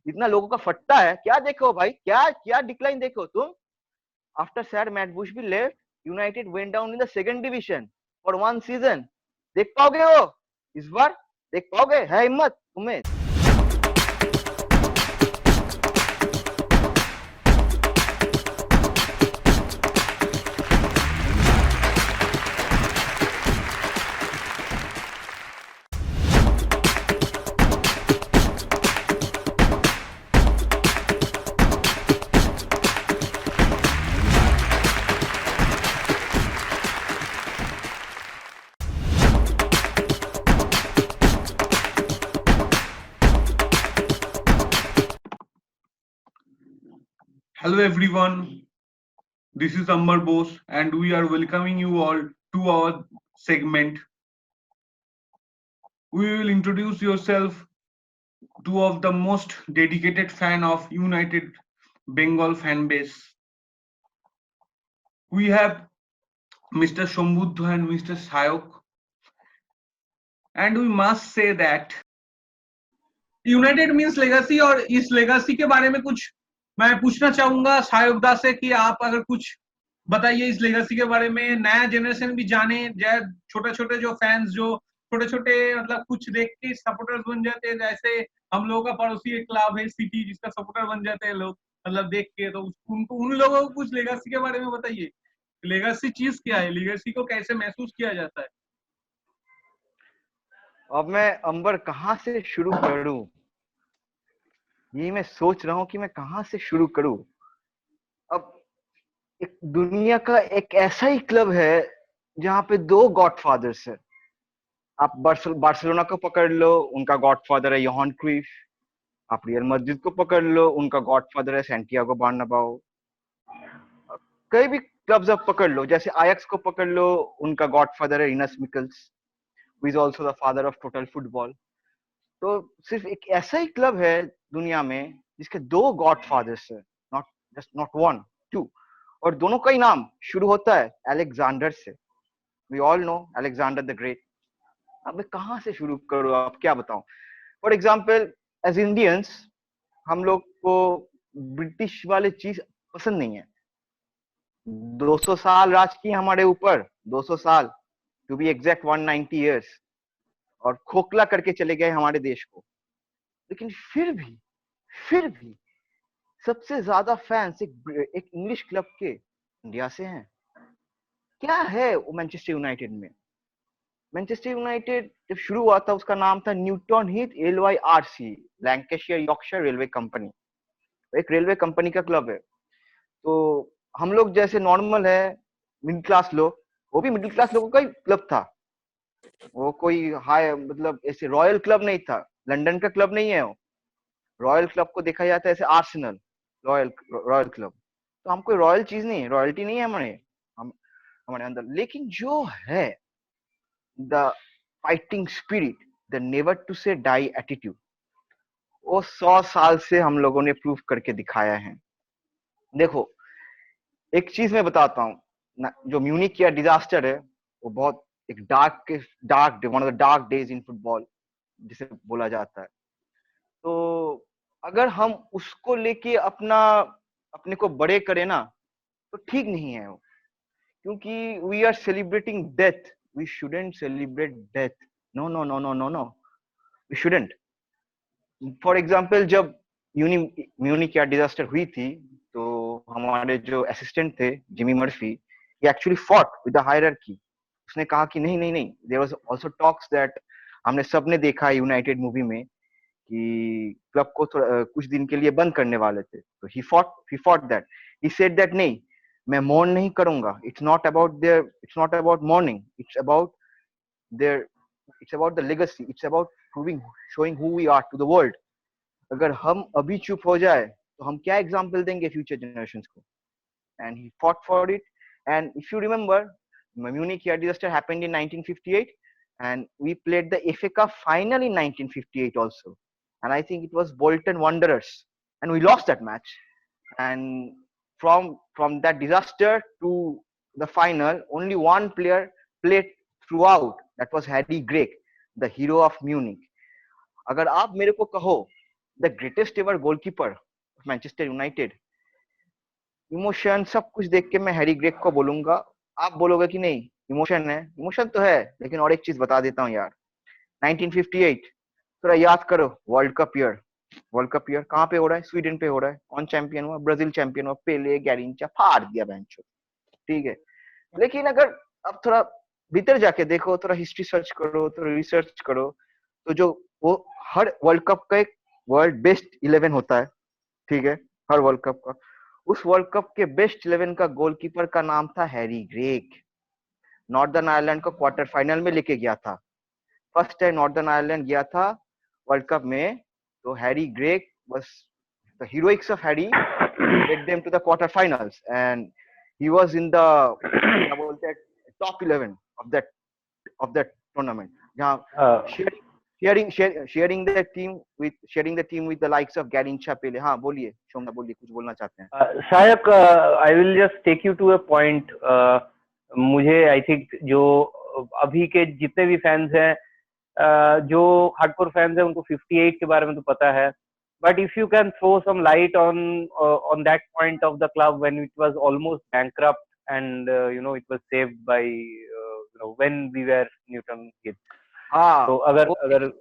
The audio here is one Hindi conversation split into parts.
इतना लोगों का फटता है, क्या देखो भाई, क्या क्या डिक्लाइन देखो तुम। After sir Matt Busby left, United went down in the second division for one season. देख पाओगे वो इस बार? देख पाओगे? है हिम्मत तुम्हें? Hello everyone, this is Amber Bose and we are welcoming you all to our segment. We will introduce yourself two of the most dedicated fan of United Bengal fan base. We have Mr. Shambhuddha and Mr. Sayok, and we must say that United means legacy. और इस लेगेसी के बारे में कुछ मैं पूछना चाहूंगा सायोगदा से कि आप अगर कुछ बताइए इस लेगेसी के बारे में, नया जनरेशन भी जाने, छोटे छोटे जो फैंस जो छोटे छोटे मतलब कुछ देख के सपोर्टर्स बन जाते हैं, जैसे हम लोगों का पड़ोसी एक क्लब है सिटी जिसका सपोर्टर बन जाते हैं लोग, मतलब देख के, तो उनको उन लोगों को कुछ लेगेसी के बारे में बताइए। लेगेसी चीज क्या है, लेगेसी को कैसे महसूस किया जाता है? अब मैं अंबर कहाँ से शुरू करूं, ये मैं सोच रहा हूँ कि मैं कहाँ से शुरू करूं। अब एक दुनिया का एक ऐसा ही क्लब है जहाँ पे दो गॉडफादर्स है। आप बार्सिलोना को पकड़ लो, उनका गॉडफादर है योहान क्रूइफ। आप रियल मैड्रिड को पकड़ लो, उनका गॉडफादर है सैंटियागो बर्नाबाओ। कई भी क्लब्स आप पकड़ लो, जैसे आयक्स को पकड़ लो, उनका गॉडफादर है Rinus Michels, who is also the father of total football. तो सिर्फ एक ऐसा ही क्लब है दुनिया में जिसके दो गॉडफादर्स है, not just not one, two. और दोनों का ही नाम शुरू होता है अलेक्जेंडर से। We all know Alexander the great. अब मैं कहाँ से शुरू करूँ, अब क्या बताऊं। फॉर एग्जाम्पल, एज इंडियंस हम लोग को ब्रिटिश वाले चीज पसंद नहीं है। 200 साल राज की हमारे ऊपर, 200 साल, टू बी एग्जैक्ट 190 ईयर्स, और खोखला करके चले गए हमारे देश को। लेकिन फिर भी सबसे ज्यादा फैंस एक इंग्लिश क्लब के इंडिया से हैं। क्या है वो मैनचेस्टर यूनाइटेड में? मैनचेस्टर यूनाइटेड जब शुरू हुआ था उसका नाम था Newton Heath LYRC, Lancashire Yorkshire railway company. एक रेलवे कंपनी का क्लब है। तो हम लोग जैसे नॉर्मल है मिडिल क्लास लोग, वो भी मिडिल क्लास लोगों का ही क्लब था। वो कोई हाई मतलब ऐसे रॉयल क्लब नहीं था, लंदन का क्लब नहीं है वो। रॉयल क्लब को देखा जाता है ऐसे आर्सेनल, रॉयल रॉयल क्लब। तो हम कोई रॉयल चीज नहीं है, रॉयल्टी नहीं है हम हमारे अंदर। लेकिन जो है the fighting spirit, the never to say die attitude, वो 100 साल से हम लोगों ने प्रूव करके दिखाया है। देखो, एक चीज मैं बताता हूँ, जो म्यूनिक किया डिजास्टर है, वो बहुत एक dark one of the dark days in football जिसे बोला जाता है। तो अगर हम उसको लेके अपने को बड़े करें ना, तो ठीक नहीं है वो। क्योंकि we are celebrating death, we shouldn't celebrate death. No no no no no no, we shouldn't. For example, जब म्यूनिक या डिजास्टर हुई थी, तो हमारे जो असिस्टेंट थे Jimmy Murphy, he actually fought with the hierarchy. उसने कहा कि नहीं नहीं नहीं, there was also talks that, हमने सबने देखा यूनाइटेड मूवी में कि क्लब को कुछ दिन के लिए बंद करने वाले थे। तो he fought that, he said that नहीं, मैं मॉर्न नहीं करूंगा। It's not about mourning, there it's about the legacy, it's about proving, showing who we are to the world. अगर हम अभी चुप हो जाए तो हम क्या एग्जाम्पल देंगे फ्यूचर जनरेशंस को? And he fought for it. And if you remember, Munich air disaster happened in 1958, and we played the FA Cup final in 1958 also. And I think it was Bolton Wanderers, and we lost that match. And from that disaster to the final, only one player played throughout. That was Harry Gregg, the hero of Munich. अगर आप मेरे को कहो the greatest ever goalkeeper Manchester United. Emotion सब कुछ देख के मैं हैरी ग्रेग को बोलूंगा। आप बोलोगे कि नहीं इमोशन है, इमोशन तो है, लेकिन और एक चीज बता देता हूँ यार। 1958, थोड़ा याद करो, world cup year. World cup year कहाँ पे हो रहा है? स्वीडन पे हो रहा है। कौन चैंपियन हुआ? ब्राजील चैंपियन हुआ। पेले गैरिंचा फाड़ दिया बेंचो, ठीक है। लेकिन अगर अब थोड़ा भीतर जाके देखो, थोड़ा हिस्ट्री सर्च करो, थोड़ा रिसर्च करो, तो जो वो हर वर्ल्ड कप का एक वर्ल्ड बेस्ट 11 होता है, ठीक है, हर वर्ल्ड कप का। उस वर्ल्ड कप के बेस्ट 11 का गोलकीपर का नाम था हैरी ग्रेग। नॉर्दर्न आयरलैंड को क्वार्टर फाइनल में लेके गया था। फर्स्ट टाइम नॉर्दर्न आयरलैंड गया था वर्ल्ड कप में, तो Harry Greg was the heroics of Harry led them to the quarter finals, and he was in the क्या बोलते हैं top 11 of that tournament, जहाँ sharing the team with the likes of Garincha, Pele। हाँ बोलिए शोमना, बोलिए, कुछ बोलना चाहते हैं। शायक, I will just take you to a point. मुझे आई थिंक जो अभी के जितने भी फैंस हैं, जो हार्डकोर फैंस हैं, उनको 58 के बारे में तो पता है, but if you can throw some light on that point of the club when it was almost bankrupt, and it was saved by when we were Newton kids. हाँ, तो अगर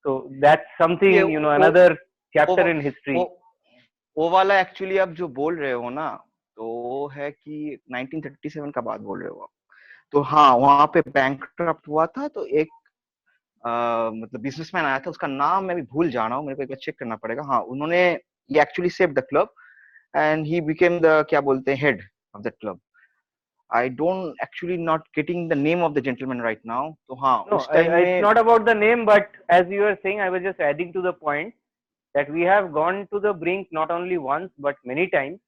so that's something, another chapter in history. वो वाला एक्चुअली आप जो बोल रहे हो ना, तो वो है कि 1937 का बात बोल रहे हो आप। तो हाँ, वहां पे बैंकक्रप्ट हुआ था, तो एक मतलब बिजनेसमैन आया था, उसका नाम मैं भी भूल जा रहा हूँ, मेरे को एक बार चेक करना पड़ेगा। हाँ, उन्होंने ये actually save the club and he became the क्या बोलते हैं head of the club. I don't actually not getting the name of the gentleman right now. तो हाँ, No, उस टाइम में it's not about the name, but as you were saying, I was just adding to the point that we have gone to the brink not only once but many times.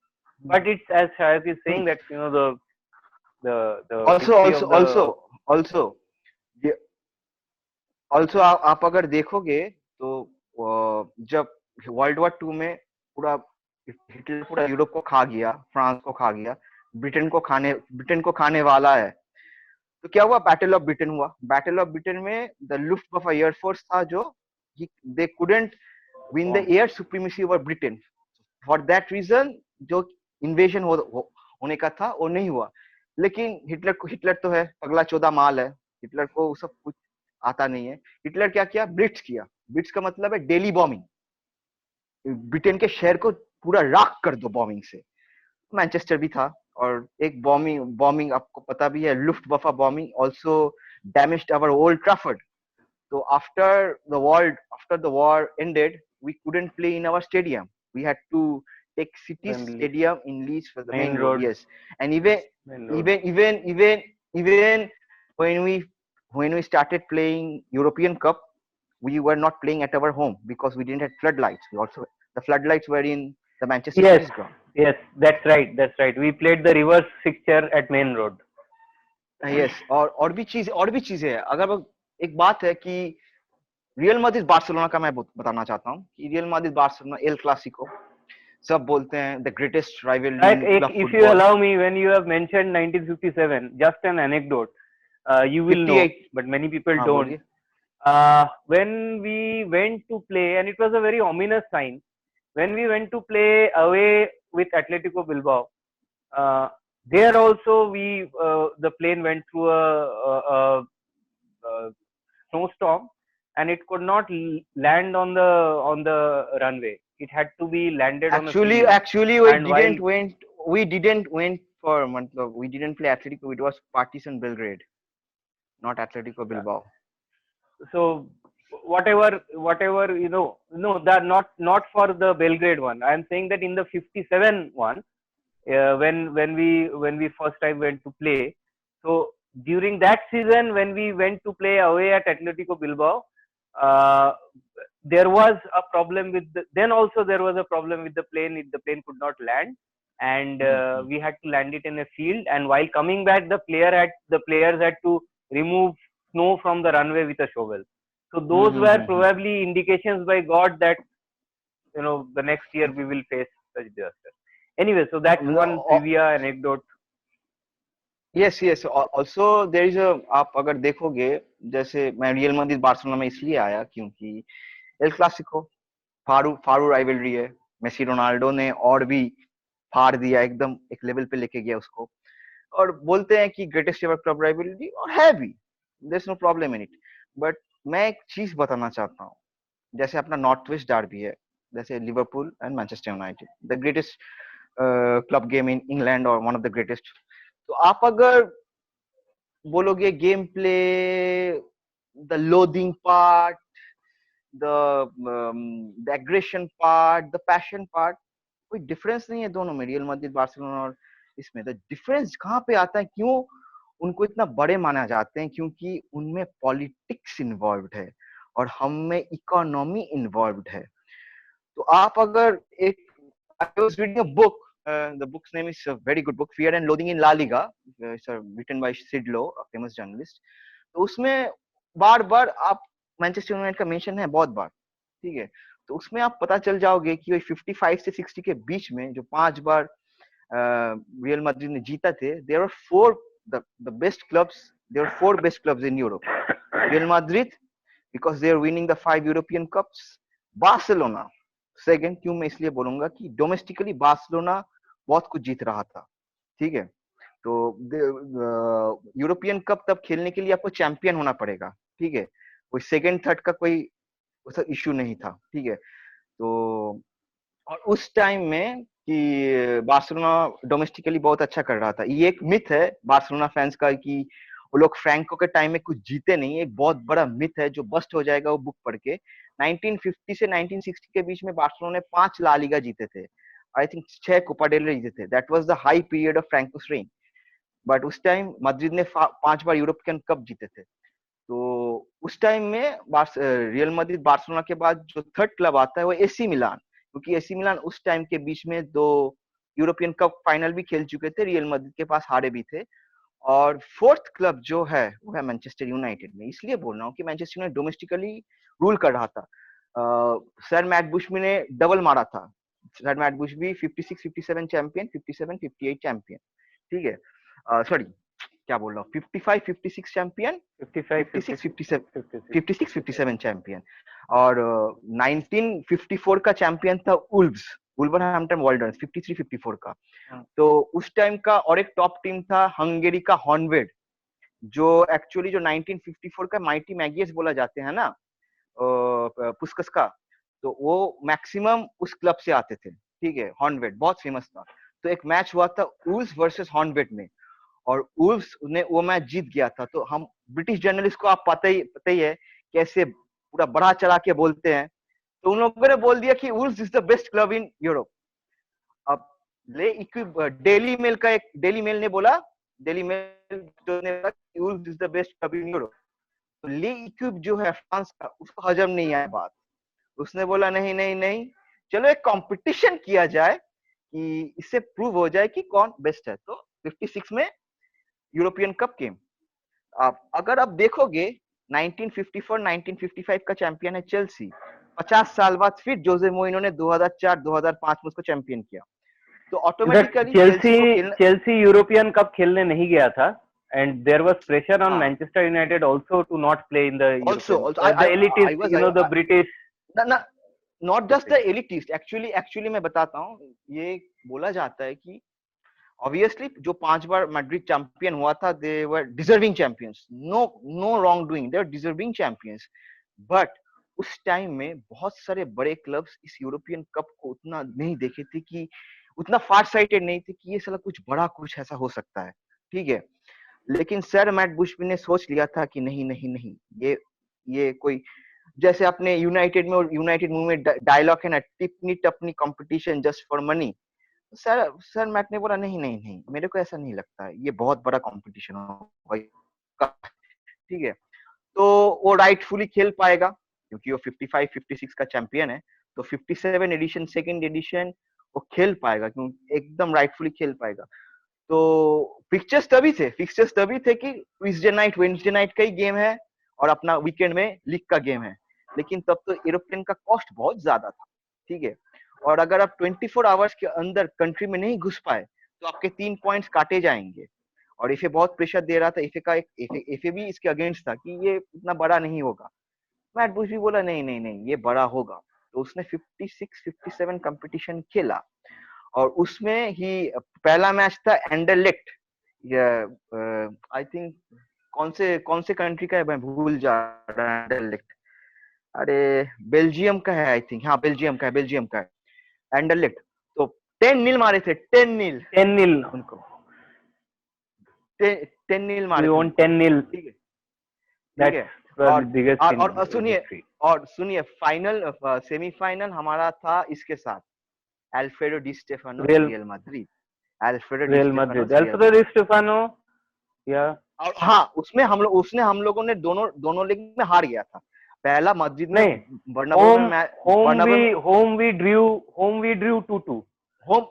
But it's as Shayak is saying that the history of the also आप अगर देखोगे तो जब वर्ल्ड वॉर 2 में पूरा हिटलर पूरा यूरोप को खा गया, फ्रांस को खा गया, ब्रिटेन को खाने वाला है, तो क्या हुआ? बैटल ऑफ ब्रिटेन हुआ। बैटल ऑफ ब्रिटेन में द लुफ्टवाफे एयरफोर्स था, जो they couldn't win the air supremacy over Britain. For that reason जो इन्वेजन होने का था वो नहीं हुआ। लेकिन हिटलर तो है पगला चौदह माल है, हिटलर को सब कुछ आता नहीं है। हिटलर क्या किया? ब्लिट्स किया। ब्लिट्स का मतलब है डेली बॉम्बिंग, ब्रिटेन के शहर को पूरा राख कर दो बॉम्बिंग से। मैनचेस्टर भी था, और एक बॉम्बिंग आपको पता भी है, Luftwaffe bombing also damaged our Old Trafford. So after the war ended, we couldn't play in our stadium. We had to take city's stadium in lease for the main road. Yes, and even when we started playing European Cup, we were not playing at our home because we didn't have floodlights. The floodlights were in the Manchester City's ground. Yes, that's right. We played the reverse fixture at main road. Yes, और भी चीजें है। अगर एक बात है कि रियल मैड्रिड बार्सिलोना का मैं बताना चाहता हूँ कि real Madrid Barcelona El Clasico सब बोलते हैं the greatest rivalry in club football. If you allow me, when you have mentioned 1957, just an anecdote, you will know, but many people don't. When we went to play, and it was a very ominous sign, when we went to play away with Atletico Bilbao, there also the plane went through a snowstorm, and it could not land on the runway. It had to be landed on a field. Actually we didn't went for we didn't play Atletico. It was Partizan Belgrade, not Atletico Bilbao. So whatever no, that not for the Belgrade one. I am saying that in the 57 one, when we first time went to play, so during that season when we went to play away at Atletico Bilbao, there was a problem with then also there was a problem with the plane. The plane could not land, and we had to land it in a field, and while coming back the players had to remove snow from the runway with a shovel. So those were probably indications by God that the next year we will face such disaster. Anyway, so that's one trivia anecdote. Yes. Also there is आप अगर देखोगे, जैसे मैं रियल मैड्रिड बार्सिलोना में इसलिए आया क्योंकि एल क्लासिको फारू राइवलरी है, मेसी रोनाल्डो ने और भी फाड़ दिया, एकदम एक लेवल पे लेके गया उसको। और बोलते हैं कि ग्रेटेस्ट एवर क्लब राइवलरी, और है भी, there is no problem in it. But मैं एक चीज बताना चाहता हूँ, जैसे अपना नॉर्थ वेस्ट डार्बी है, जैसे Liverpool and Manchester United, the greatest club game in England और वन ऑफ द ग्रेटेस्ट। तो आप अगर बोलोगे game play, the loathing part, the aggression part, the passion part, कोई डिफरेंस नहीं है दोनों में, रियल मैड्रिड बार्सिलोना और इसमें। द डिफरेंस कहाँ पे आता है, क्यों उनको इतना बड़े माना जाते हैं? क्योंकि उनमें पॉलिटिक्स इन्वॉल्व है और हम में इकोनॉमी इन्वॉल्व है। तो आप अगर एक, I was reading a book, the book's name is a very good book, Fear and Loathing in La Liga, it's written by Sid Lowe, a famous journalist। तो उसमें बार बार आप मैनचेस्टर यूनाइटेड का मेंशन है, बहुत बार, ठीक है। तो उसमें आप पता चल जाओगे कि 55 से 60 के बीच में जो 5 बार रियल मैड्रिड ने जीता थे, there are 4 the best clubs, there are 4 best clubs in Europe. Real Madrid because they are winning the 5 European Cups, Barcelona second. क्यों मैं इसलिए बोलूंगा कि डोमेस्टिकली बार्सिलोना बहुत कुछ जीत रहा था, ठीक है। तो यूरोपियन कप तब खेलने के लिए आपको चैंपियन होना पड़ेगा, ठीक है, कोई सेकंड थर्ड का कोई इशू नहीं था, ठीक है। तो और उस टाइम में कि बार्सिलोना डोमेस्टिकली बहुत अच्छा कर रहा था। ये एक मिथ है बार्सिलोना फैंस का कि वो लोग फ्रैंको के टाइम में कुछ जीते नहीं, एक बहुत बड़ा मिथ है जो बस्ट हो जाएगा वो बुक पढ़ के। 1950 से 1960 के बीच में बार्सिलोना ने 5 ला लीगा जीते थे, I think 6 Copa del Rey जीते थे। That was the high period of Franco's reign. But उस टाइम मैड्रिड ने 5 बार यूरोपियन कप जीते थे। तो उस टाइम में रियल मैड्रिड बार्सिलोना के बाद जो थर्ड क्लब आता है वो एसी मिलान, क्योंकि एसी मिलान उस टाइम के बीच में 2 यूरोपियन कप फाइनल भी खेल चुके थे, रियल मैड्रिड के पास हारे भी थे। और फोर्थ क्लब जो है वो है मैनचेस्टर यूनाइटेड में। इसलिए बोल रहा हूँ कि मैनचेस्टर यूनाइटेड डोमेस्टिकली रूल कर रहा था। सर मैट बुशबी ने डबल मारा था, सर मैट बुशबी 56 57 चैंपियन, 57 58 चैंपियन, ठीक है। सॉरी क्या बोल रहा हूँ, 55 56 चैंपियन, 56 57 चैंपियन। और 1954 का चैंपियन था वुल्व्स, वुल्वरहैम्पटन वांडरर्स 53 54 का। तो उस टाइम का और एक टॉप टीम था हंगेरी का हॉर्नवेड, जो एक्चुअली जो 1954 का माइटी मैगियस बोला जाते हैं ना, पुस्कस का, तो वो मैक्सिमम उस क्लब से आते थे, ठीक है। हॉर्नवेड बहुत फेमस था। तो एक मैच हुआ था वुल्व्स वर्सेस हॉर्नवेड में, और वुल्व्स ने वो मैच जीत गया था। तो हम ब्रिटिश जर्नलिस्ट को आप पता ही है कैसे पूरा बढ़ा चढ़ा के बोलते हैं। तो उन लोगों ने बोल दिया कि Wolves is the best club in Europe. अब डेली मेल का एक, डेली मेल ने बोला, डेली मेल ने बोला कि Wolves is the best club in Europe. तो ले इक्विप जो है फ्रांस का, उसको हजम नहीं आया बात। उसने बोला नहीं नहीं नहीं, चलो एक कंपटीशन किया जाए कि इससे प्रूव हो जाए कि कौन बेस्ट है। तो 56 में यूरोपियन कप गेम। आप अगर आप देखोगे 1954 1955 का चैंपियन है चेल्सी। 50 साल बाद फिर जोसे मोइनो ने 2004 2005 में उसको चैंपियन किया। तो ऑटोमेटिकली चेल्सी यूरोपियन कप खेलने नहीं गया था, and there was pressure on Manchester United also to not play in the the elitist, you know, the British, not just the elitist, actually मैं बताता हूँ, ये बोला जाता है कि ऑब्वियसली जो 5 बार मैड्रिड चैंपियन हुआ था, they were deserving champions, no wrongdoing, they are deserving champions. But उस टाइम में बहुत सारे बड़े क्लब्स इस यूरोपियन कप को उतना नहीं देखे थे, कि उतना फार साइटेड नहीं थे कि ये साला कुछ बड़ा कुछ ऐसा हो सकता है, ठीक है। लेकिन सर मैट बुशबी ने सोच लिया था कि नहीं नहीं नहीं, ये कोई, जैसे अपने यूनाइटेड में, और यूनाइटेड मूव में डायलॉग है ना, टिपनी टपनी competition just for money. Sir Matt ने बोला नहीं नहीं नहीं, मेरे को ऐसा नहीं लगता है, ये बहुत बड़ा कंपटीशन होगा, ठीक है। तो वो राइटफुली खेल पाएगा क्योंकि वो 55 56 का चैंपियन है। तो 57 एडिशन, सेकंड एडिशन वो खेल पाएगा, क्योंकि एकदम राइटफुली खेल पाएगा। तो फिक्चर्स तभी थे कि वेडनेसडे नाइट का ही गेम है और अपना वीकेंड में लीग का गेम है। लेकिन तब तो यूरोपियन का कॉस्ट बहुत ज्यादा था, ठीक है। और अगर आप 24 आवर्स के अंदर कंट्री में नहीं घुस पाए तो आपके 3 पॉइंट्स काटे जाएंगे। और इफे बहुत प्रेशर दे रहा था, इफे भी इसके अगेंस्ट था कि ये इतना बड़ा नहीं होगा। मैट बुशबी बोला नहीं नहीं नहीं, ये बड़ा होगा। तो उसने 56-57 कंपटीशन खेला और उसमें ही पहला मैच था एंडरलेक्ट, आई थिंक कौन से कंट्री का है, मैं भूल जा रहा है एंडरलेक्ट, अरे बेल्जियम का है आई थिंक, हाँ बेल्जियम का है एंडरलेक्ट। तो 10-0 मारे थे, 10-0 10-0 उनको, 10-0 मारे we थे won उनको, 10-0 ठीक है ठीक है। that's the और biggest सुनिए, victory फाइनल सेमीफाइनल हमारा था इसके साथ, alfredo D Stefano Real real Madrid, alfredo D Real Stefano Madrid real Alfredo Di Madrid. Stefano yeah और हाँ उसने हम लोगों ने दोनों लीग में हार गया था। पहला मस्जिद में नहीं बर्नाब्यू में home we drew 2-2 home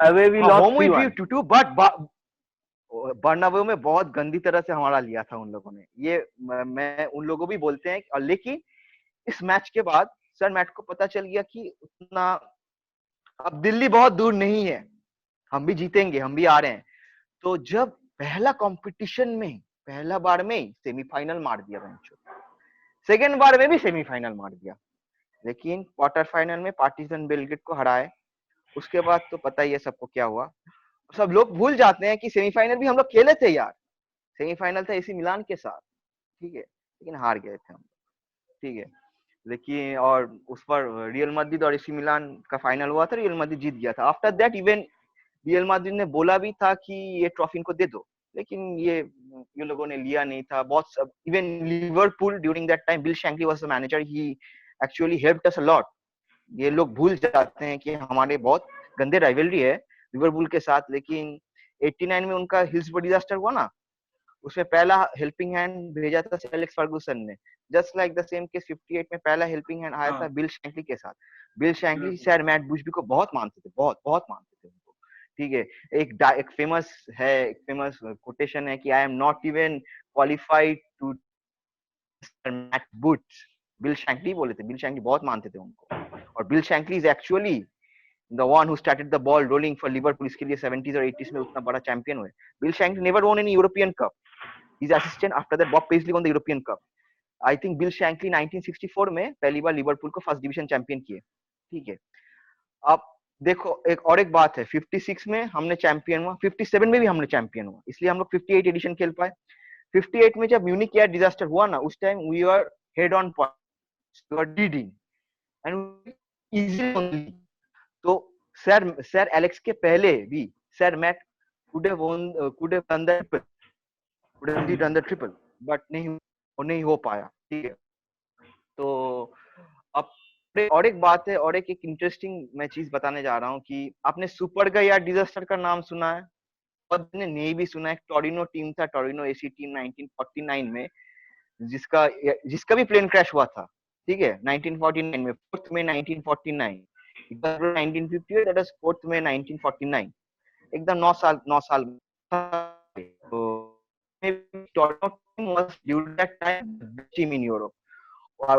away we lost home we drew 3-1 2-2, but Bernabeu में बहुत गंदी तरह से हमारा लिया था उन लोगों ने, ये मैं उन लोगों भी बोलते हैं। और लेकिन इस मैच के बाद सर मैट को पता चल गया कि उतना अब दिल्ली बहुत दूर नहीं है, हम भी जीतेंगे, हम भी आ रहे हैं। तो जब पहला कंपटीशन में पहला बार में ही सेमीफाइनल मार दिया बेंचो, सेकेंड बार में भी सेमीफाइनल मार दिया, लेकिन क्वार्टर फाइनल में पार्टिजन बेलग्रेड को हराए। उसके बाद तो पता ही है सबको क्या हुआ। सब लोग भूल जाते हैं कि सेमीफाइनल भी हम लोग खेले थे यार, सेमीफाइनल था एसी मिलान के साथ, ठीक है, लेकिन हार गए थे हम, ठीक है। लेकिन और उस पर रियल मैड्रिड और एसी मिलान का फाइनल हुआ था, रियल मैड्रिड जीत गया था। After that even real Madrid ने बोला भी था कि ये ट्रॉफी इनको दे दो, लेकिन ये लोगों ने लिया नहीं था। बहुत सब even Liverpool during that time, Bill Shankly was the manager, he actually helped us a lot. ये लोग भूल जाते हैं कि हमारे बहुत गंदे राइवलरी है लिवरपूल के साथ, लेकिन 89 में उनका हिल्सबरो डिजास्टर हुआ ना, उसमें पहला हेल्पिंग हैंड भेजा था सर एलेक्स फर्गूसन ने। Just like the same case 58 में पहला हेल्पिंग हैंड आया था बिल शैंकली के साथ। बिल शैंकली सर मैट बुशबी को बहुत मानते थे, बहुत बहुत मानते थे उनको, ठीक है। एक फेमस कोटेशन है कि I am not even qualified to Matt boots, Bill Shankly बोले थे। बिल शैंकली बहुत मानते थे उनको, और Bill Shankly is actually the one who started the ball rolling for Liverpool. इसके लिए 70s और 80s में उतना बड़ा चैंपियन हुए। Bill Shankly never won any European cup, his assistant after that Bob Paisley won the European Cup. I think Bill Shankly 1964 में पहली बार लिवरपूल को फर्स्ट डिवीजन चैंपियन किए, ठीक है। अब देखो एक बात है, 56 में हमने चैंपियन हुआ, 57 में भी हमने चैंपियन हुआ, इसलिए हम लोग 58 एडिशन खेल पाए। 58 में जब म्यूनिक एयर डिजास्टर हुआ ना, उस time we are head on point, we are leading and easy only. तो सर एलेक्स के पहले भी sir Matt could have done the triple, but नहीं हो पाया, ठीक है। तो अब और एक बात है, और एक इंटरेस्टिंग मैं चीज बताने जा रहा हूँ कि आपने सुपर का या डिजास्टर का नाम सुना है, और नहीं भी सुना है। टोरिनो टीम था, टोरिनो एसी टीम 1949 में, जिसका जिसका भी प्लेन क्रैश हुआ था, ठीक है, 1949 में 4 मई 1949, 1958 दैट वाज 4 मई 1949, एकदम 9 साल तो Toronto team was during that time the best team in Europe. और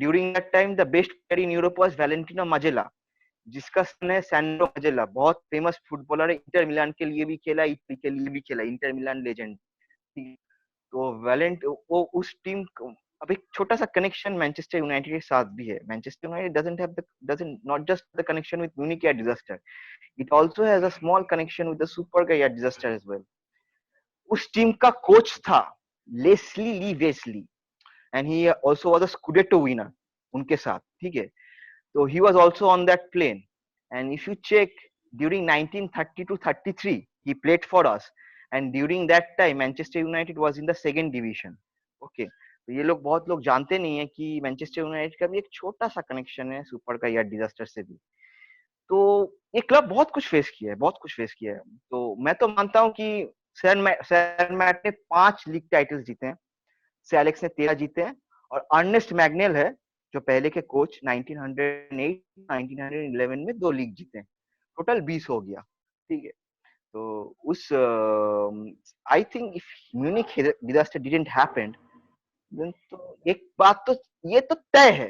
during that time the best player in Europe was Valentino Magella, जिसका सन है सैंड्रो मजेला, बहुत फेमस फुटबॉलर है, इंटर मिलान के लिए भी खेला, इटली के लिए भी खेला, इंटर मिलान लेजेंड। तो वो उस टीम, अब एक छोटा सा कनेक्शन मैनचेस्टर यूनाइटेड के साथ भी है। Manchester United doesn't not just the connection with Munich air disaster, it also has a small connection with the super air disaster as well. उस टीम का कोच था Leslie Lievesley, and he also was a scudetto winner उनके साथ, ठीक है। तो he was also on that plane, and if you check during 1930 to 33 he played for us, and during that time Manchester United was in the second division. Okay, तो ये लोग बहुत लोग जानते नहीं है कि मैनचेस्टर यूनाइटेड का भी एक छोटा सा कनेक्शन है सुपर का या डिजास्टर से भी। तो ये क्लब बहुत कुछ फेस किया है, बहुत कुछ फेस किया है। तो मैं तो मानता हूँ कि सर मैट ने 5 लीग टाइटल्स जीते हैं, सर एलेक्स ने 13 जीते हैं, और अर्नेस्ट मैग्नेल है जो पहले के कोच, 1908 1911 में 2 लीग जीते हैं, टोटल 20 हो गया, ठीक है। तो उस I think if Munich disaster didn't happen, तो एक बात तो ये तो तय है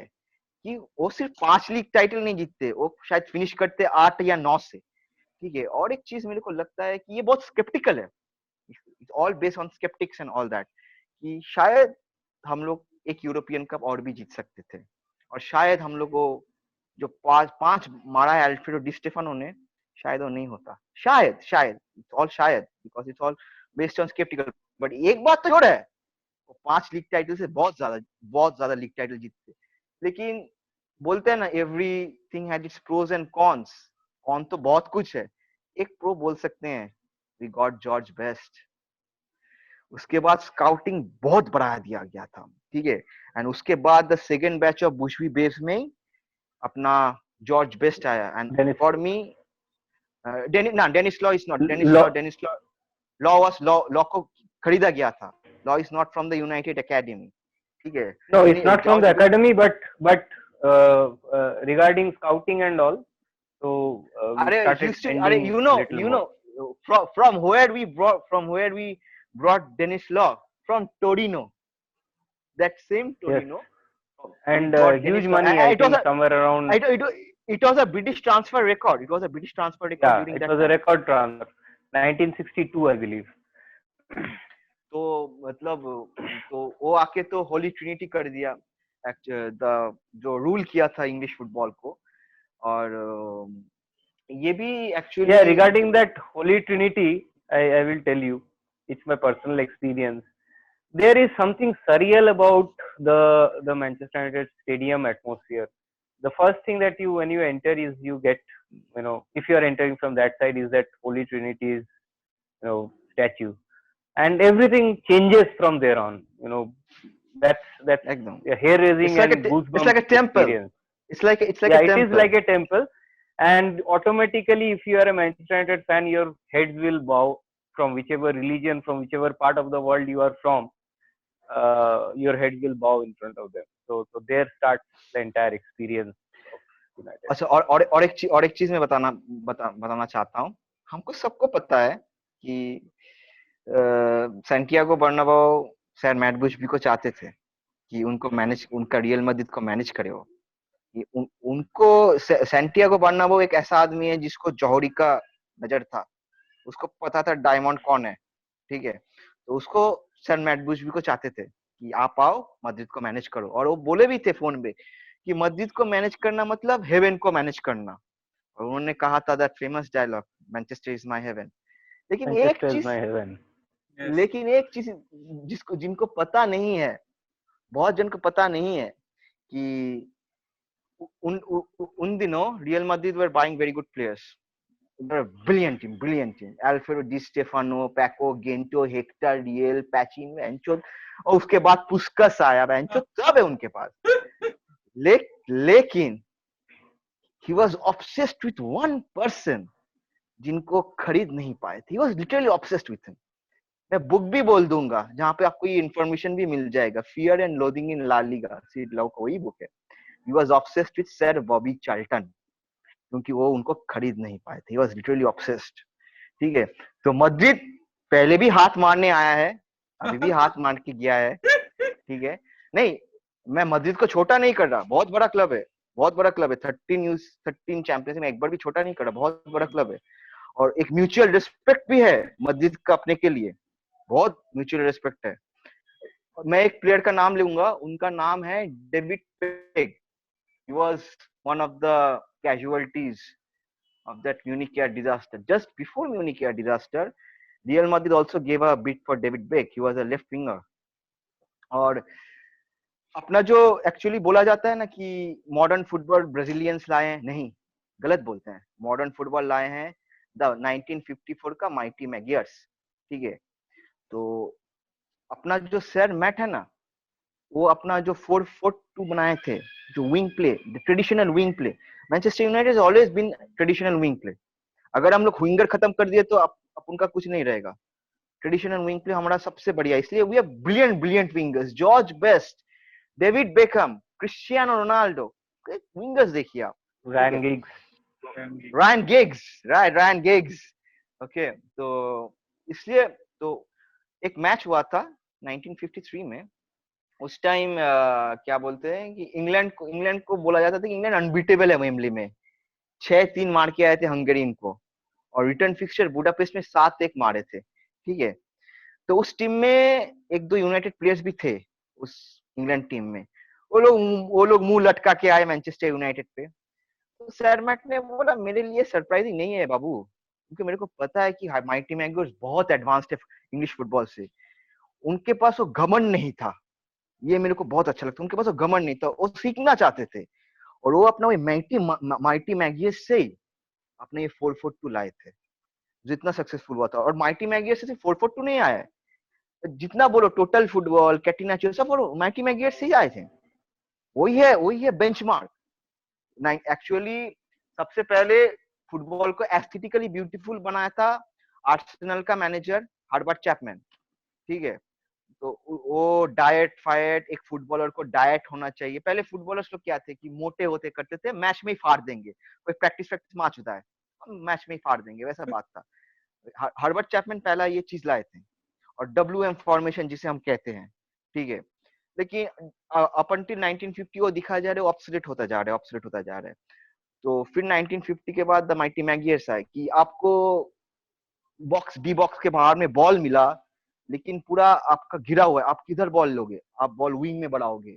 कि वो सिर्फ 5 लीग टाइटल नहीं जीतते, वो शायद फिनिश करते 8 या 9 से, ठीक है। और एक चीज मेरे को लगता है कि ये बहुत स्केप्टिकल है, it's all based on sceptics and all that, कि शायद हम लोग एक यूरोपियन कप और भी जीत सकते थे, और शायद हम लोग को जो पांच मारा है अल्फ्रेडो डी स्टेफानो ने, शायद वो नहीं होता, शायद ऑल शायद, because it's all based on sceptical. But एक बात तो जोड़ है, वो 5 लीग टाइटल से बहुत ज्यादा लीग टाइटल जीतते। लेकिन बोलते हैं ना, everything has its pros and cons. Con तो बहुत कुछ है, एक प्रो बोल सकते हैं, वी गॉट जॉर्ज बेस्ट। उसके बाद स्काउटिंग बहुत बढ़ा दिया गया था, ठीक है। एंड उसके बाद the second batch of Busby Babes में अपना जॉर्ज बेस्ट आया। And Denis for me Denis Law is not, Law Law was Law को खरीदा गया था। Law is not from the United academy, ठीक है। No, it's not from the academy, but regarding scouting and all, so we started spending little more. From where we brought Dennis Law from Torino, that same Torino. And got huge Dennis Law. money, I think somewhere around. It was a British transfer record. It was a British transfer record Yeah, during it that was time. a record transfer, 1962, I believe. तो मतलब तो वो आके तो होली ट्रिनिटी कर दिया, जो रूल किया था इंग्लिश फुटबॉल को। और ये भी actually Yeah, regarding that Holy Trinity, I will tell you, it's my personal experience. There is something surreal about the Manchester United stadium atmosphere. The first thing that when you enter is you get, if you are entering from that side, is that Holy Trinity's statue, and everything changes from there on. That's एकदम a hair raising and goosebumps. It's like a temple. Experience. It's like a Yeah, temple. it is like a temple, and automatically, if you are a Manchester United fan, your heads will bow from whichever religion, from whichever part of the world you are from. Your head will bow in front of them. So there starts the entire experience of United. अच्छा, और एक चीज मैं बताना चाहता हूँ। हमको सबको पता है कि सैंटियागो बर्नाबाओ सर मैट बुशबी को चाहते थे कि उनका रियल मैड्रिड को मैनेज करे वो। उनको सैंटियागो बर्नाबाओ एक ऐसा आदमी है जिसको जौहरी का नजर था, उसको पता था डायमंड कौन है, ठीक है। तो उसको सर मैट बुशबी को चाहते थे कि आप आओ मैड्रिड को मैनेज करो। और वो बोले भी थे फोन पे कि मैड्रिड को मैनेज करना मतलब हेवन को मैनेज करना। और उन्होंने कहा था that famous dialogue, Manchester is my heaven. लेकिन एक चीज जिनको पता नहीं है, बहुत जन को पता नहीं है कि उन दिनों रियल मैड्रिड वर buying very good players, brilliant team. Alfredo Di Stefano, Paco, Gento, Hector, Riel, Pachin, Bencho, और उसके बाद पुस्कस आया, बेंचो सब है उनके पास। लेकिन he was obsessed with one person जिनको खरीद नहीं पाए थे। He was literally obsessed with him. मैं बुक भी बोल दूंगा जहाँ पे आपको ये इन्फॉर्मेशन भी मिल जाएगा, fear and loathing in La Liga, Sid Lowe का वही बुक है। He was obsessed with Sir Bobby Charlton, क्योंकि वो उनको खरीद नहीं पाए थे। He was literally obsessed, ठीक है। तो मैड्रिड पहले भी हाथ मारने आया है, अभी भी हाथ मार के गया है, ठीक है। नहीं, मैं मैड्रिड को छोटा नहीं कर रहा, बहुत बड़ा क्लब है, 13 चैंपियंस में एक बार भी छोटा नहीं कर रहा, बहुत बड़ा क्लब है। और एक म्यूचुअल रिस्पेक्ट भी है मैड्रिड का अपने के लिए, बहुत म्यूचुअल रिस्पेक्ट है। मैं एक प्लेयर का नाम लूंगा, उनका नाम है David peg. He was one of the casualties of that Munich air disaster. Just before Munich air disaster, Real Madrid also gave a bid for David Beck. He was a left winger. और अपना जो एक्चुअली बोला जाता है ना कि मॉडर्न फुटबॉल ब्राजीलियंस लाए हैं, नहीं, गलत बोलते हैं। मॉडर्न फुटबॉल लाए हैं द 1954 का माइटी मैगियर्स, ठीक है। तो अपना जो सर मैट है ना, वो अपना जो 4-4-2 बनाए थे, जो wing play, traditional wing play, Manchester United has always been traditional wing play. अगर हम लोग विंगर खत्म कर दिए तो अब उनका कुछ नहीं रहेगा। ट्रेडिशनल विंग प्ले हमारा सबसे बढ़िया, इसलिए we have brilliant wingers, George Best, David Beckham, Cristiano Ronaldo, wingers देखिए आप, रायन गिग्स, ओके। तो इसलिए तो एक मैच हुआ था 1953 में। उस टाइम क्या बोलते हैं कि इंग्लैंड को बोला जाता था कि इंग्लैंड अनबीटेबल है वेम्बली में। 6-3 मार के आए थे हंगेरी को, और रिटर्न फिक्सचर बुडापेस्ट में 7-1 मारे थे, ठीक है। तो उस टीम में 1-2 यूनाइटेड प्लेयर्स भी थे उस इंग्लैंड टीम में। वो लोग मुंह लटका के आए मैनचेस्टर यूनाइटेड पे। तो सर मैट ने बोला मेरे लिए सरप्राइजिंग नहीं है बाबू, क्योंकि मेरे को पता है कि माइटी मैंगोज बहुत एडवांस्ड है इंग्लिश फुटबॉल से। उनके पास वो घमंड नहीं था, ये मेरे को बहुत अच्छा लगता है। उनके पास वो घमंड नहीं था, वो सीखना चाहते थे, और वो अपना माइटी मैगियस से ही अपने ये 442 लाए थे, जो इतना सक्सेसफुल हुआ था। और माइटी मैगियस से सिर्फ 442 नहीं आया है, जितना बोलो टोटल फुटबॉल, कैटिनाचो, सब वो माइटी मैगियस से ही आए थे। वही है बेंचमार्क। एक्चुअली सबसे पहले फुटबॉल को एस्थेटिकली ब्यूटीफुल बनाया था आर्सेनल का मैनेजर हर्बर्ट चैपमैन, ठीक है। तो वो डाइट फाइट, एक फुटबॉलर को डाइट होना चाहिए। पहले फुटबॉलर्स लोग क्या थे कि मोटे होते करते थे, मैच में ही फाड़ देंगे, कोई प्रैक्टिस मैच होता है मैच में ही फाड़ देंगे, वैसा बात था। हर्बर्ट चैपमैन पहला ये चीज लाए थे, और WM फॉर्मेशन जिसे हम कहते हैं, ठीक है। लेकिन अप अंटिल 1950 वो दिखा जा रहा है ऑब्सोलेट होता जा रहा है, ऑब्सोलेट होता जा रहा है। तो फिर 1950 के बाद द माइटी मैगियर्स आए कि आपको बॉक्स डी बॉक्स के बाहर में बॉल मिला, लेकिन पूरा आपका घिरा हुआ है, आप किधर बॉल लोगे, आप बॉल विंग में बढ़ाओगे,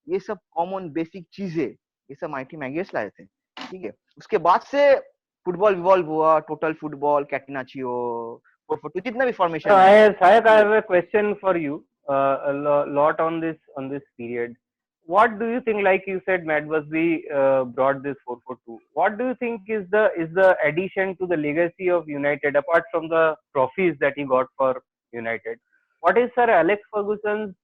ये सब कॉमन बेसिक चीजें ये सब माइटी मैगियर्स लाए थे, ठीक है। उसके बाद से फुटबॉल इवॉल्व हुआ, टोटल फुटबॉल, कैटिनाचियो, 442, जितना भी फॉर्मेशन है। Sayak, I have a question for you. Lot on this period. What do you think? Like you said, Matt Busby brought this 442. What do you think is the addition to the legacy of United apart from the trophies that he got for United? What is Sir Alex Ferguson's?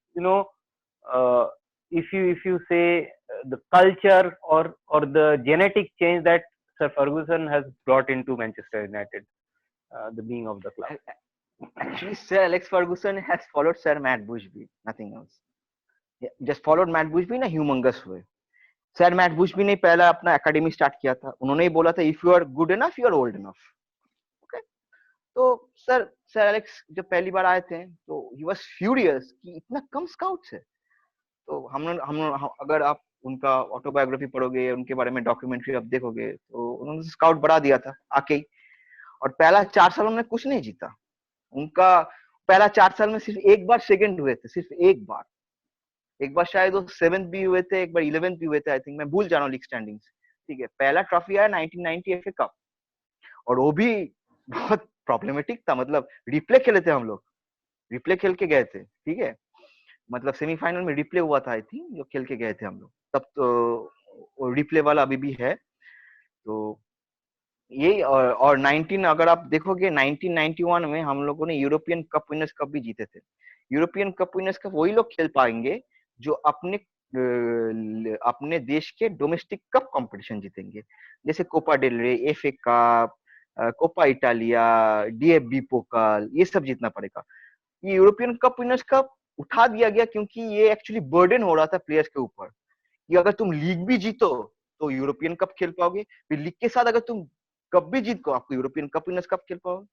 Uh, if you say the culture or the genetic change that Sir Ferguson has brought into Manchester United, the being of the club. Actually, Sir Alex Ferguson has followed Sir Matt Busby, nothing else. Just followed Matt Busby in a humongous way. Sir Matt Busby ने पहला अपना एकेडमी स्टार्ट किया था, उन्होंने ही बोला था if you are good enough you are old enough, okay. तो सर एलेक्स जब पहली बार आए थे तो ही वाज फ्यूरियस कि इतना कम स्काउट्स है। तो हम अगर आप उनका ऑटोबायोग्राफी पढ़ोगे, उनके बारे में डॉक्यूमेंट्री आप देखोगे, तो उन्होंने स्काउट बढ़ा दिया था आके ही, और पहला 4 साल उन्होंने कुछ नहीं जीता। उनका पहला 4 साल में सिर्फ एक बार सेकंड हुए थे, सिर्फ एक बार शायद वो 7th भी हुए थे, एक बार 11th भी हुए थे, आई थिंक, मैं भूल जा रहा हूँ लीग स्टैंडिंग्स, ठीक है। पहला ट्रॉफी आया 1990 FA कप, और वो भी बहुत प्रॉब्लमेटिक था, मतलब रिप्ले खेले थे हम लोग, रिप्ले खेल के गए थे, ठीक है। मतलब सेमीफाइनल में रिप्ले हुआ था आई थिंक, जो खेल के गए थे हम लोग तब, तो रिप्ले वाला अभी भी है। तो ये और 19 अगर आप देखोगे 1991 में हम लोगों ने यूरोपियन कप विनर्स कप भी जीते थे। यूरोपियन कप विनर्स कप वही लोग खेल पाएंगे जो अपने देश के डोमेस्टिक कप कंपटीशन जीतेंगे, जैसे कोपा डेल रे, FA cup, Coppa Italia, DFB पोकल, ये सब जीतना पड़ेगा। ये यूरोपियन कप विनर्स कप उठा दिया गया क्योंकि ये एक्चुअली बर्डन हो रहा था प्लेयर्स के ऊपर, कि अगर तुम लीग भी जीतो तो यूरोपियन कप खेल पाओगे, फिर लीग के साथ अगर तुम कप भी जीत को आपको यूरोपियन कप विनर्स कप खेल पाओगे।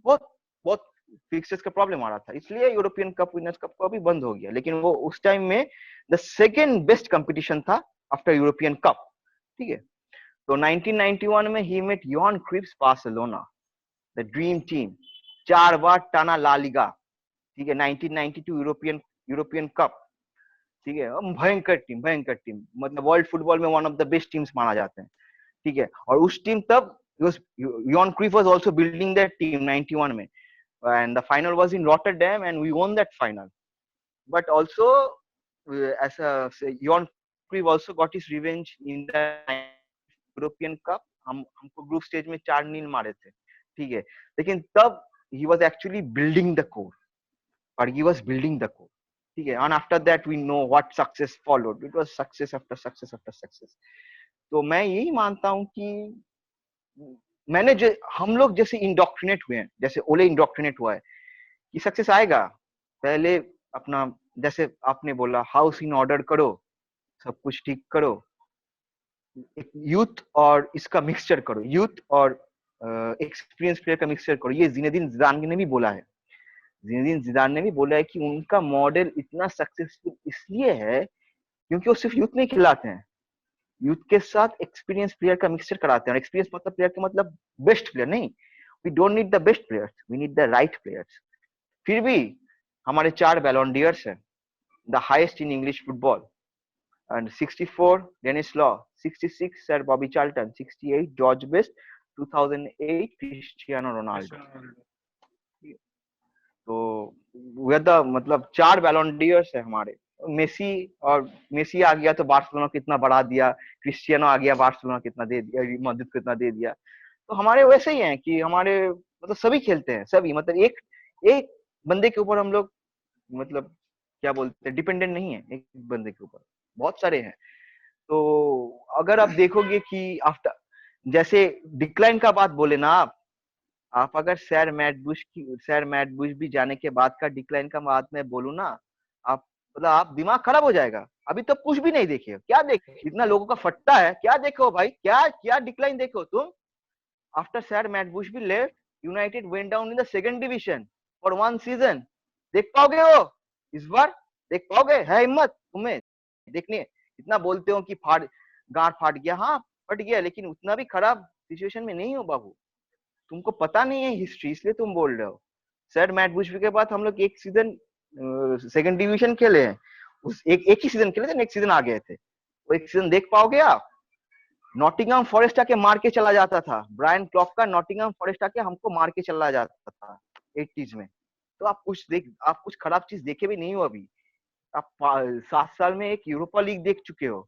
बहुत बहुत फिक्सेस का प्रॉब्लम आ रहा था, इसलिए यूरोपियन कप विनर्स कप को अभी बंद हो गया। लेकिन वो उस टाइम में द सेकेंड बेस्ट कंपटीशन था आफ्टर यूरोपियन कप, ठीक है। तो 1991 में ही met Johan Cruyff's Barcelona, the dream team, 4 बार टाना ला लीगा, ठीक है। 1992 यूरोपियन कप, ठीक है। भयंकर टीम, मतलब वर्ल्ड फुटबॉल में one of the best teams माना जाते हैं, ठीक है। और उस टीम तब Johan Cruyff was also building that team 91 में, and the final was in Rotterdam and we won that final. But also as a Johan Cruyff also got his revenge in the European Cup. हमको ग्रुप स्टेज में 4-0 मारे थे, ठीक है। लेकिन तब he was actually building the core, or he was building the core, ठीक है। And after that we know what success followed. It was success after success after success. तो मैं यही मानता हूँ कि मैंने जो हम लोग जैसे इंडोक्ट्रिनेट हुए हैं, जैसे ओले इंडोक्ट्रिनेट हुआ है कि सक्सेस आएगा, पहले अपना जैसे आपने बोला हाउस इन ऑर्डर करो, सब कुछ ठीक करो, यूथ और इसका मिक्सचर करो, यूथ और एक्सपीरियंस प्लेयर का मिक्सचर करो। ये जिनेदिन जिदान ने भी बोला है, जिनेदिन जिदान ने भी बोला है कि उनका मॉडल इतना सक्सेसफुल इसलिए है क्योंकि वो सिर्फ यूथ नहीं खिलाते हैं, यूथ के साथ एक्सपीरियंस प्लेयर का मिक्सचर कराते हैं। और एक्सपीरियंस मतलब प्लेयर का मतलब बेस्ट प्लेयर नहीं, we don't need the best players, we need the right players. फिर भी हमारे 4 बैलोन डियर्स हैं, the highest in English football, and 64 Dennis Law, 66 Sir Bobby Charlton, 68 George Best, 2008 Cristiano Ronaldo. तो वे द मतलब 4 बैलोन डियर्स है हमारे। मेसी, और मेसी आ गया तो बार्सिलोना कितना बढ़ा दिया, क्रिस्टियानो आ गया बार्सिलोना कितना दे दिया, मैड्रिड कितना दे दिया। तो हमारे वैसे ही हैं कि हमारे मतलब सभी खेलते हैं, सभी मतलब एक एक बंदे के ऊपर हम लोग मतलब क्या बोलते हैं, डिपेंडेंट नहीं है एक बंदे के ऊपर, बहुत सारे हैं। तो अगर आप देखोगे कि आफ्टर जैसे डिक्लाइन का बात बोले ना आप अगर सर मैट बुश भी जाने के बाद का डिक्लाइन का बात मैं बोलूं ना, आप मतलब आप दिमाग खराब हो जाएगा। अभी तो कुछ भी नहीं देखे, क्या देखे, इतना लोगों का फट्टा है, क्या देखो भाई, क्या क्या डिक्लाइन देखो तुम। आफ्टर सर मैट बुश भी left, United went down in the second division for 1 season. देख पाओगे वो इस बार, देख पाओगे, है हिम्मत तुम्हें देखने? इतना बोलते हो कि गांठ फाट गया, हाँ फट गया, लेकिन उतना भी खराब सिचुएशन में नहीं हो बाबू। तुमको पता नहीं है हिस्ट्री, इसलिए तुम बोल रहे हो। सर मैट बुशबी के बाद हम लोग एक सीजन सेकंड डिवीजन खेले हैं, उस एक ही सीजन खेले थे, नेक्स्ट सीजन आ गए थे। वो एक सीजन देख पाओगे आप? नॉटिंघम फॉरेस्ट आके मार के चला जाता था, ब्रायन क्लॉक का नॉटिंघम फॉरेस्ट आके हमको मार के चला जाता था 80s में। तो आप कुछ खराब चीज देखे भी नहीं हो अभी। आप 7 साल में एक यूरोपा लीग देख चुके हो,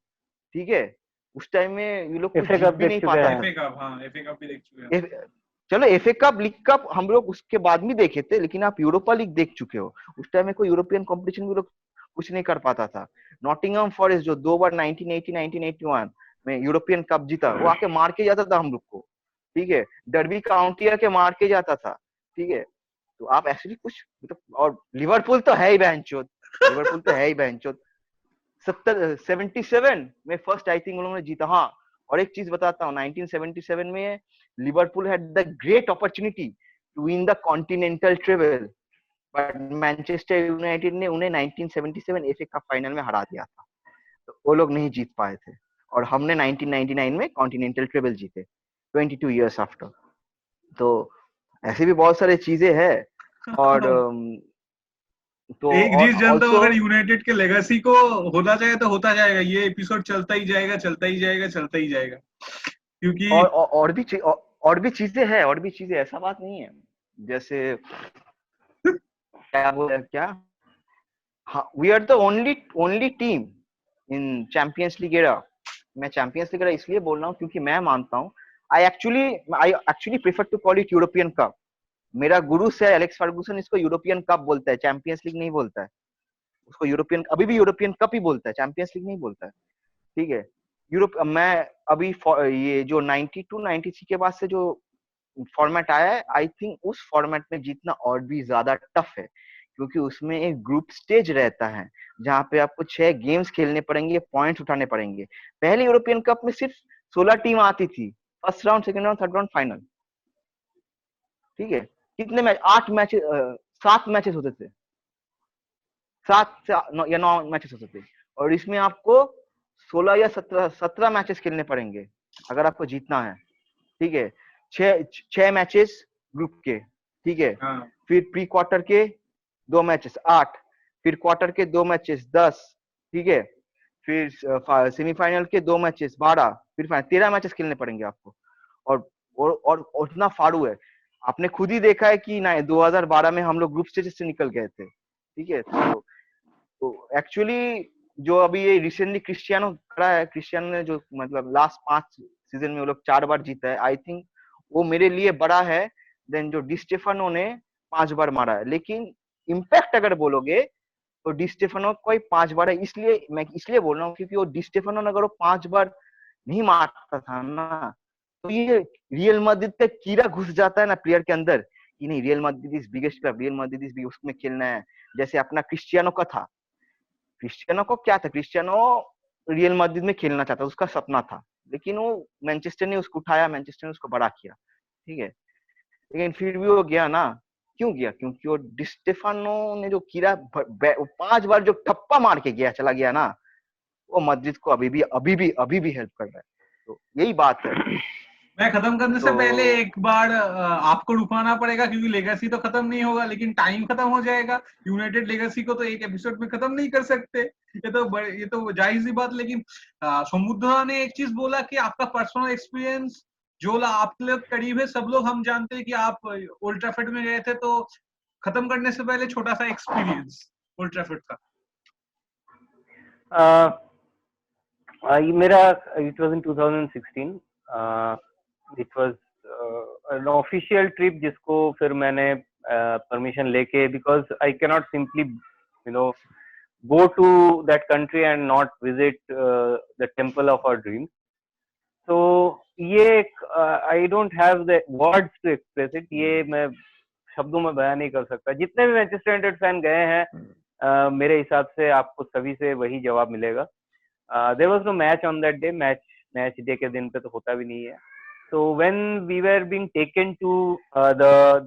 ठीक है? उस टाइम में ये लोग कुछ जीत भी नहीं पाता। एफए कप, हाँ एफए कप भी देख चुके हैं। चलो एफए कप, लीग कप हम लोग उसके बाद में देखे थे, लेकिन आप यूरोपा लीग देख चुके हो। उस टाइम में कोई यूरोपियन कंपटीशन भी लोग कुछ नहीं कर पाता था। नॉटिंघम फॉरेस्ट जो 2 बार 1980 1981 में यूरोपियन कप जीता, वो आके मार के जाता था हम लोग को, ठीक है? डर्बी काउंटी आके मार के जाता था, ठीक है? तो आप ऐसे भी कुछ मतलब, और लिवरपूल तो है ही बहनचोद, लिवरपूल तो है ही बहनचोद। 77 में फर्स्ट आई थिंक उन्होंने जीता। हाँ, और एक चीज बताता हूँ, 1977 में Liverpool had the great opportunity to win the continental treble, but Manchester United ने उन्हें 1977 एफए कप फाइनल में हरा दिया था। तो वो लोग नहीं जीत पाए थे, और हमने 1999 में कॉन्टिनेंटल ट्रेवल जीते 22 इयर्स आफ्टर। तो ऐसे भी बहुत सारे चीजें हैं। और तो एक चीज जानता हूँ, अगर यूनाइटेड के लेगेसी को होना चाहिए तो होता जाएगा, ये एपिसोड चलता ही जाएगा, चलता ही जाएगा, चलता ही जाएगा, क्योंकि और भी चीजें हैं, और भी चीजें, ऐसा बात नहीं है। जैसे क्या बोले क्या, हाँ, we are the only team in Champions League era. मैं चैंपियंस लीग एरा इसलिए बोल रहा हूँ क्योंकि मैं मानता हूँ, I actually prefer to call it European Cup. मेरा गुरु से एलेक्स फर्गुसन इसको यूरोपियन कप बोलता है, चैंपियंस लीग नहीं बोलता है उसको। यूरोपियन अभी भी यूरोपियन कप ही बोलता है, चैंपियंस लीग नहीं बोलता है, ठीक है? मैं अभी ये जो 92 93 के बाद से जो फॉर्मेट आया है, आई थिंक उस फॉर्मेट में जीतना और भी ज्यादा टफ है, क्योंकि उसमें एक ग्रुप स्टेज रहता है जहां पे आपको 6 गेम्स खेलने पड़ेंगे, पॉइंट्स उठाने पड़ेंगे। पहले यूरोपियन कप में सिर्फ 16 टीम आती थी, first round, second round, third round, final, ठीक है? कितने मैच, 7 मैचेस होते थे, 7 या 9 मैचेस होते थे, और इसमें आपको 16 या 17 मैचेस खेलने पड़ेंगे अगर आपको जीतना है, ठीक है? 6 मैचेस ग्रुप के, ठीक है? फिर प्री क्वार्टर के 2 मैचेस 8, फिर क्वार्टर के 2 मैचेस 10, ठीक है? फिर सेमीफाइनल के 2 मैचेस 12, फिर 13 मैचेस खेलने पड़ेंगे आपको। और उतना फाड़ू है, आपने खुद ही देखा है कि 2012 में हम लोग ग्रुप स्टेज से निकल गए थे, ठीक है? तो एक्चुअली जो अभी ये रिसेंटली क्रिस्टियानो खड़ा है, क्रिस्टियानो ने जो मतलब लास्ट 5 सीजन में वो लोग 4 बार जीता है, आई थिंक वो मेरे लिए बड़ा है देन जो डी स्टेफानो ने 5 बार मारा है। लेकिन इम्पैक्ट अगर बोलोगे तो डी स्टेफानो कोई 5 बार है, इसलिए मैं इसलिए बोल रहा हूँ क्योंकि वो डी स्टेफानो अगर वो 5 बार नहीं मारता था ना, तो ये रियल मैड्रिड का कीड़ा घुस जाता है ना प्लेयर के अंदर कि नहीं, real Madrid is biggest club, real Madrid is उसमें खेलना है। जैसे अपना क्रिस्टियानो का था, क्रिस्टियानो को क्या था, क्रिस्टियानो रियल मैड्रिड में खेलना चाहता, उसका सपना था, लेकिन वो मैनचेस्टर ने उसको उठाया, मैनचेस्टर ने उसको बड़ा किया, ठीक है? लेकिन फिर भी वो गया ना, क्यों गया? क्योंकि वो डी स्टेफानो ने जो कीड़ा 5 बार जो ठप्पा मार के गया चला गया ना, वो मैड्रिड को अभी भी हेल्प कर रहा है। तो यही बात है। मैं खत्म करने से तो पहले एक बार आपको रुकवाना पड़ेगा, क्योंकि लेगेसी तो खत्म नहीं होगा लेकिन टाइम खत्म हो जाएगा। यूनाइटेड लेगेसी को तो एक एपिसोड में खत्म नहीं कर सकते, ये तो जायज सी बात। लेकिन समुद्रा ने एक चीज बोला कि आपका पर्सनल एक्सपीरियंस जो आपके लिए करीब है, सब लोग हम जानते हैं कि आप ओल्ड ट्रैफर्ड में गए थे, तो खत्म करने से पहले छोटा सा एक्सपीरियंस ओल्ड ट्रैफर्ड का। मेरा it was in 2016, it was an official trip जिसको फिर मैंने परमिशन लेके, because I can not simply go to that country and not visit the temple of our dreams. So ये एक I don't have the words to express it. ये मैं शब्दों में बयान नहीं कर सकता। जितने भी मैनचेस्टर यूनाइटेड फैन गए हैं, मेरे हिसाब से आपको सभी से वही जवाब मिलेगा। There was no match on that day, match day के दिन पे तो होता भी नहीं है। So when we were being taken to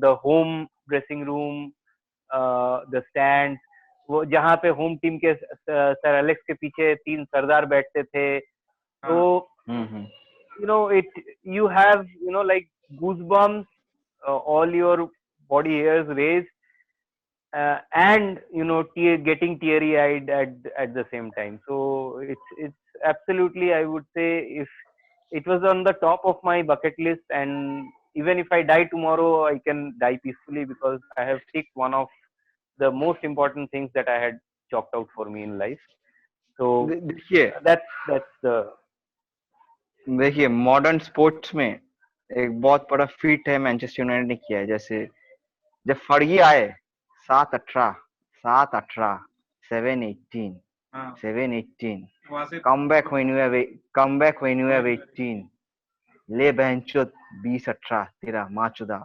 the home dressing room, the stands, वो जहाँ पे होम टीम के सर एलेक्स के पीछे 3 सरदार बैठते थे, तो you have like goosebumps, all your body hairs raised, and getting teary eyed at the same time. So it's absolutely, I would say, if it was on the top of my bucket list, and even if I die tomorrow, I can die peacefully because I have ticked one of the most important things that I had chalked out for me in life. So देखिए देखिए मॉडर्न स्पोर्ट्स में एक बहुत बड़ा फीट है मैनचेस्टर यूनाइटेड ने किया है। जैसे जब फर्गी आए 7-18 7-18 कमबैक व्हेन यू हैव 18 ले बहनचोद 20-18 तेरा माँ चुदा।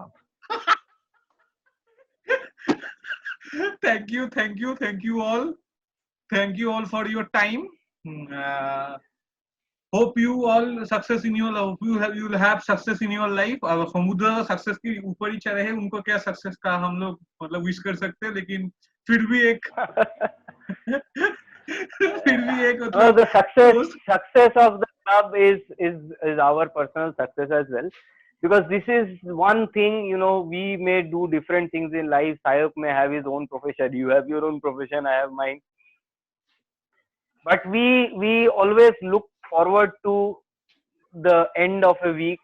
Thank you all for your time. Hope you all success in your life. You'll have success in your life. अगर समुद्र सक्सेस के ऊपर ही चले हैं, उनको क्या सक्सेस का हम लोग मतलब विश कर सकते हैं, लेकिन फिर भी एक well, the success of the club is our personal success as well, because this is one thing, we may do different things in life. Sayok may have his own profession, you have your own profession, I have mine, but we always look forward to the end of a week,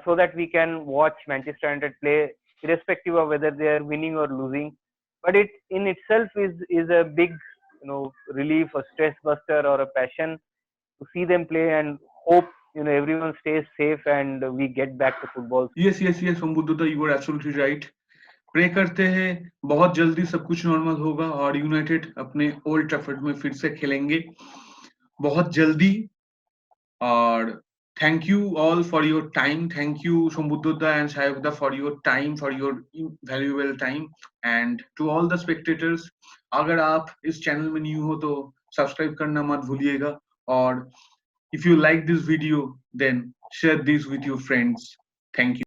so that we can watch Manchester United play, irrespective of whether they are winning or losing. But it in itself is a big relief, a stress buster, or a passion to see them play, and hope everyone stays safe and we get back to football. Yes, Sambuddha, you were absolutely right. Pray करते हैं बहुत जल्दी सब कुछ नॉर्मल होगा और यूनाइटेड अपने ओल्ड ट्रैफर्ड में फिर से खेलेंगे बहुत जल्दी। और thank you all for your time. Thank you Sambuddha and Sayokda for your time, for your valuable time, and to all the spectators, अगर आप इस चैनल में न्यू हो तो सब्सक्राइब करना मत भूलिएगा, और if you like this video then share this with your friends. Thank you.